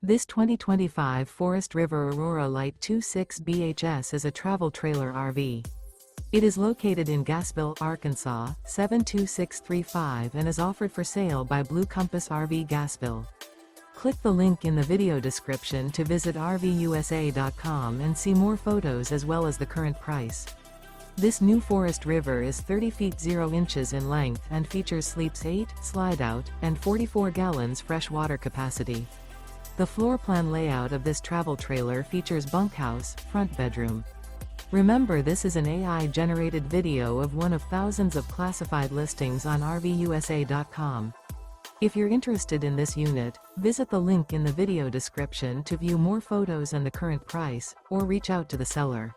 This 2025 Forest River Aurora Light 26 BHS is a travel trailer RV. It is located in Gassville, Arkansas, 72635 and is offered for sale by Blue Compass RV Gassville. Click the link in the video description to visit RVUSA.com and see more photos as well as the current price. This new Forest River is 30 feet 0 inches in length and features sleeps 8, slide-out, and 44 gallons fresh water capacity. The floor plan layout of this travel trailer features bunkhouse, front bedroom. Remember, this is an AI-generated video of one of thousands of classified listings on RVUSA.com. If you're interested in this unit, visit the link in the video description to view more photos and the current price, or reach out to the seller.